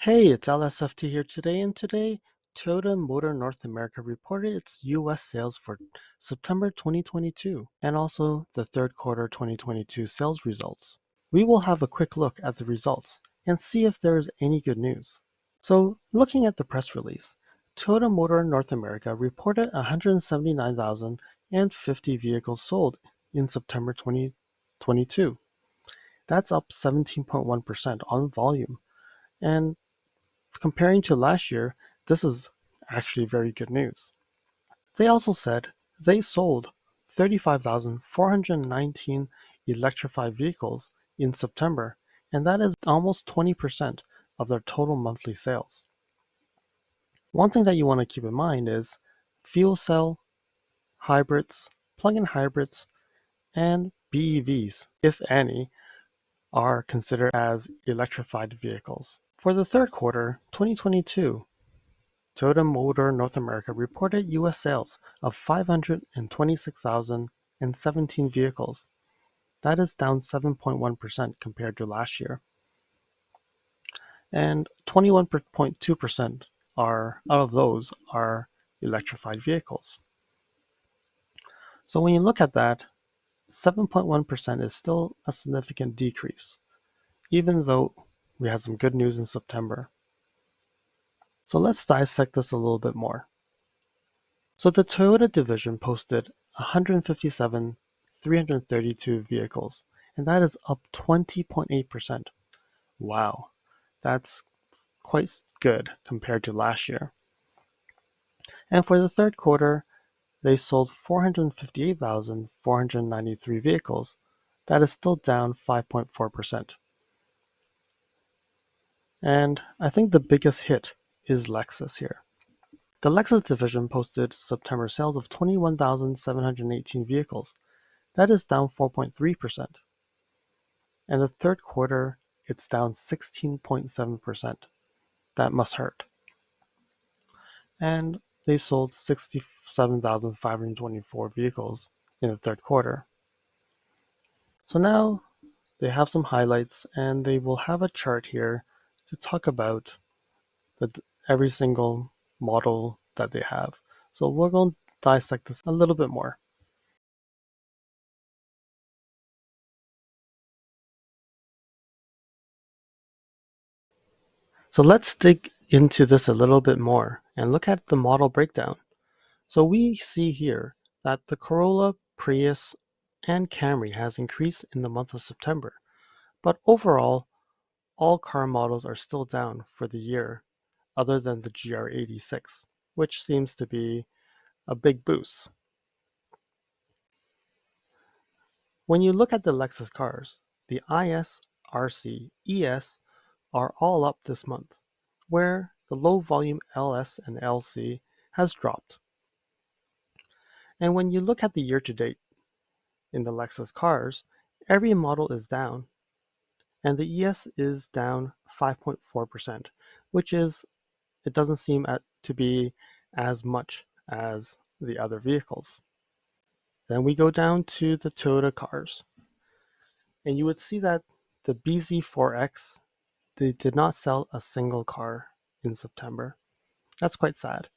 Hey, it's LSFT here today, and today Toyota Motor North America reported its US sales for September 2022 and also the third quarter 2022 sales results. We will have a quick look at the results and see if there is any good news. So, looking at the press release, Toyota Motor North America reported 179,050 vehicles sold in September 2022. That's up 17.1% on volume. And comparing to last year, this is actually very good news. They also said they sold 35,419 electrified vehicles in September, and that is almost 20% of their total monthly sales. One thing that you want to keep in mind is fuel cell, hybrids, plug-in hybrids, and BEVs, if any, are considered as electrified vehicles. For the third quarter 2022, Toyota Motor North America reported U.S. sales of 526,017 vehicles. That is down 7.1% compared to last year. And 21.2% out of those are electrified vehicles. So when you look at that, 7.1% is still a significant decrease, even though we had some good news in September. So let's dissect this a little bit more. So the Toyota division posted 157,332 vehicles, and that is up 20.8%. Wow, that's quite good compared to last year. And for the third quarter, they sold 458,493 vehicles. That is still down 5.4%. And I think the biggest hit is Lexus here. The Lexus division posted September sales of 21,718 vehicles. That is down 4.3%. And the third quarter, it's down 16.7%. That must hurt. And they sold 67,524 vehicles in the third quarter. So now they have some highlights, and they will have a chart here to talk about every single model that they have. So we're going to dissect this a little bit more. So let's dig into this a little bit more and look at the model breakdown. So we see here that the Corolla, Prius, and Camry has increased in the month of September, but overall, all car models are still down for the year, other than the GR86, which seems to be a big boost. When you look at the Lexus cars, the IS, RC, ES are all up this month, where the low volume LS and LC has dropped. And when you look at the year to date in the Lexus cars, every model is down, and the ES is down 5.4%, which is, it doesn't seem to be as much as the other vehicles. Then we go down to the Toyota cars, and you would see that the BZ4X, they did not sell a single car in September. That's quite sad.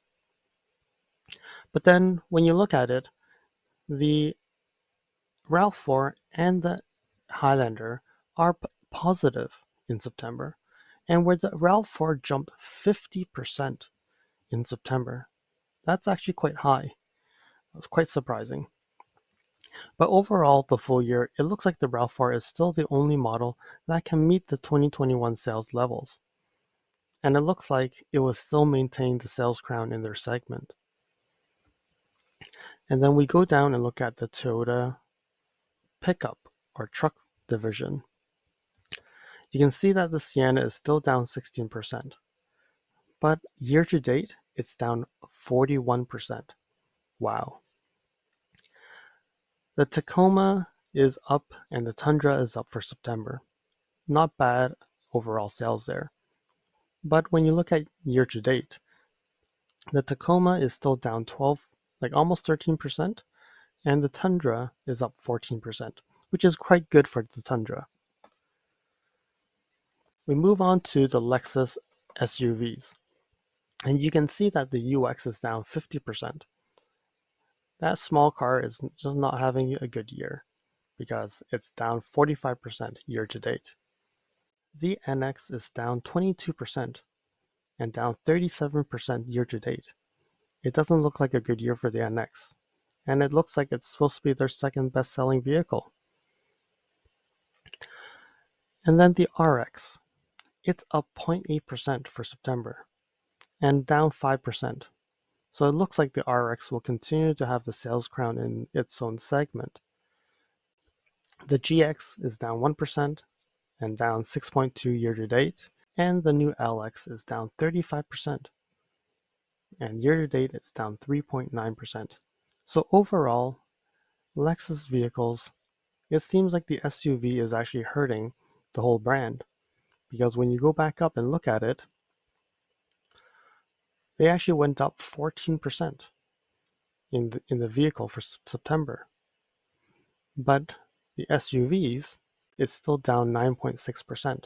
But then when you look at it, the Rav4 and the Highlander are positive in September, and where the Rav4 jumped 50% in September. That's actually quite high. It's quite surprising. But overall, the full year, it looks like the Rav4 is still the only model that can meet the 2021 sales levels. And it looks like it will still maintain the sales crown in their segment. And then we go down and look at the Toyota pickup or truck division. You can see that the Sienna is still down 16%, but year to date, it's down 41%. Wow. The Tacoma is up and the Tundra is up for September. Not bad overall sales there. But when you look at year to date, the Tacoma is still down almost 13%, and the Tundra is up 14%, which is quite good for the Tundra. We move on to the Lexus SUVs. And you can see that the UX is down 50%. That small car is just not having a good year because it's down 45% year to date. The NX is down 22% and down 37% year to date. It doesn't look like a good year for the NX, and it looks like it's supposed to be their second best selling vehicle. And then the RX, it's up 0.8% for September and down 5%. So it looks like the RX will continue to have the sales crown in its own segment. The GX is down 1% and down 6.2% year to date, and the new LX is down 35%. And year to date it's down 3.9%. So overall, Lexus vehicles, it seems like the SUV is actually hurting the whole brand, because when you go back up and look at it, they actually went up 14% in the vehicle for September. But the SUVs, it's still down 9.6%.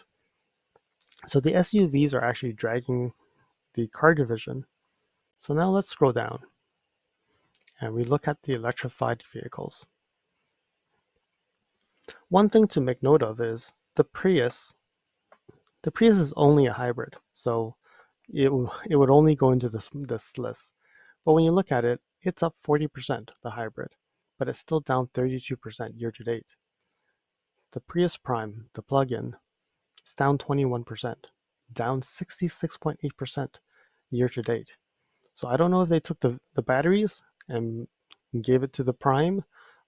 So the SUVs are actually dragging the car division. So now let's scroll down and we look at the electrified vehicles. One thing to make note of is the Prius. The Prius is only a hybrid, so it would only go into this list. But when you look at it, it's up 40%, the hybrid, but it's still down 32% year to date. The Prius Prime, the plug-in, is down 21%, down 66.8% year to date. So I don't know if they took the batteries and gave it to the Prime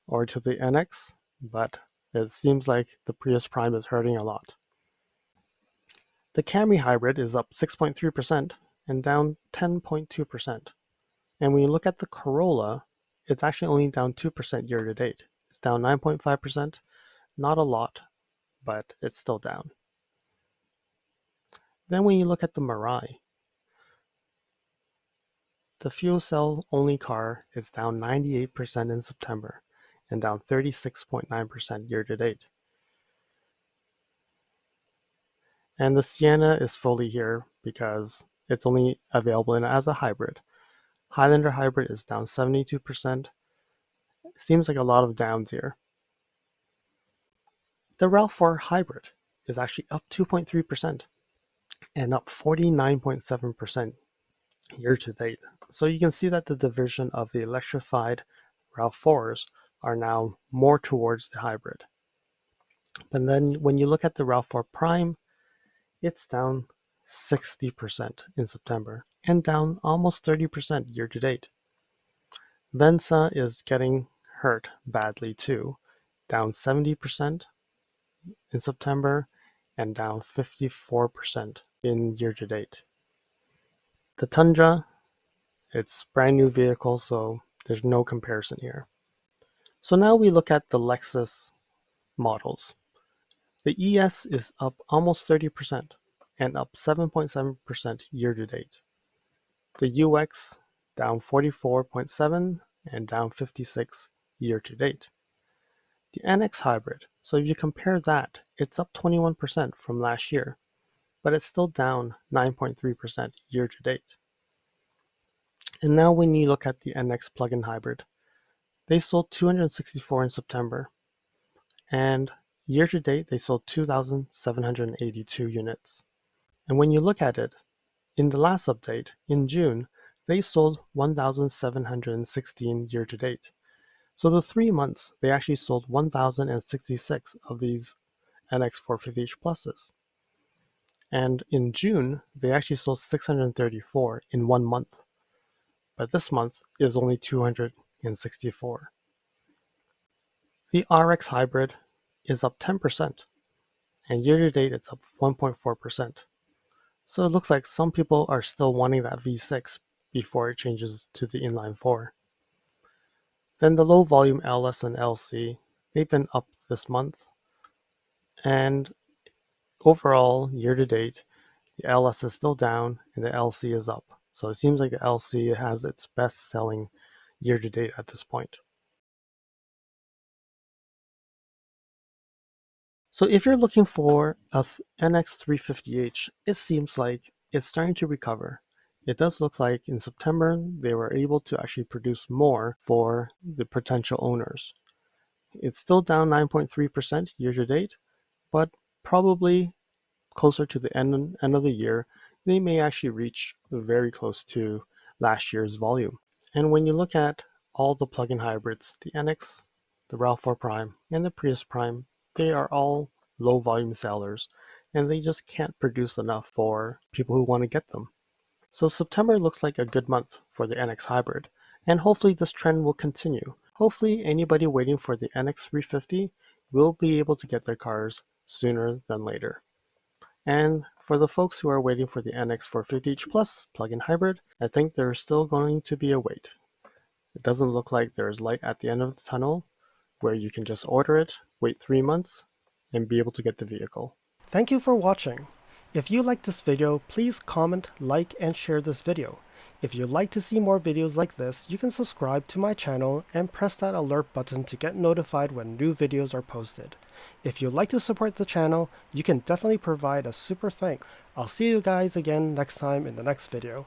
or to the NX, but it seems like the Prius Prime is hurting a lot. The Camry Hybrid is up 6.3% and down 10.2%. And when you look at the Corolla, it's actually only down 2% year to date. It's down 9.5%, not a lot, but it's still down. Then when you look at the Mirai, the fuel cell only car is down 98% in September and down 36.9% year to date. And the Sienna is fully here because it's only available as a hybrid. Highlander Hybrid is down 72%. Seems like a lot of downs here. The Rav4 Hybrid is actually up 2.3% and up 49.7% year to date. So you can see that the division of the electrified Rav4s are now more towards the hybrid. But then when you look at the Rav4 Prime, it's down 60% in September and down almost 30% year to date. Venza is getting hurt badly too, down 70% in September and down 54% in year to date. The Tundra, it's brand new vehicle, so there's no comparison here. So now we look at the Lexus models. The ES is up almost 30% and up 7.7% year to date. The UX down 44.7 and down 56 year to date. The NX Hybrid, so if you compare that, it's up 21% from last year, but it's still down 9.3% year to date. And now when you look at the NX plug-in hybrid, they sold 264 in September, and year to date they sold 2,782 units. And when you look at it, in the last update, in June, they sold 1,716 year to date. So the 3 months, they actually sold 1,066 of these NX 450h Pluses. And in June, they actually sold 634 in 1 month. But this month is only 264. The RX Hybrid is up 10%, and year to date it's up 1.4%. So it looks like some people are still wanting that V6 before it changes to the inline 4. Then the low volume LS and LC, they've been up this month. And overall, year to date, the LS is still down and the LC is up. So it seems like the LC has its best selling year to date at this point. So if you're looking for a NX350h, it seems like it's starting to recover. It does look like in September they were able to actually produce more for the potential owners. It's still down 9.3% year to date, but probably closer to the end of the year, they may actually reach very close to last year's volume. And when you look at all the plug-in hybrids, the NX, the Rav4 Prime, and the Prius Prime, they are all low volume sellers, and they just can't produce enough for people who want to get them. So September looks like a good month for the NX Hybrid, and hopefully this trend will continue. Hopefully anybody waiting for the NX 350 will be able to get their cars sooner than later. And for the folks who are waiting for the NX 450h Plus plug-in hybrid, I think there's still going to be a wait. It doesn't look like there's light at the end of the tunnel where you can just order it, wait 3 months, and be able to get the vehicle. Thank you for watching. If you liked this video, please comment, like, and share this video. If you'd like to see more videos like this, you can subscribe to my channel and press that alert button to get notified when new videos are posted. If you'd like to support the channel, you can definitely provide a super thanks. I'll see you guys again next time in the next video.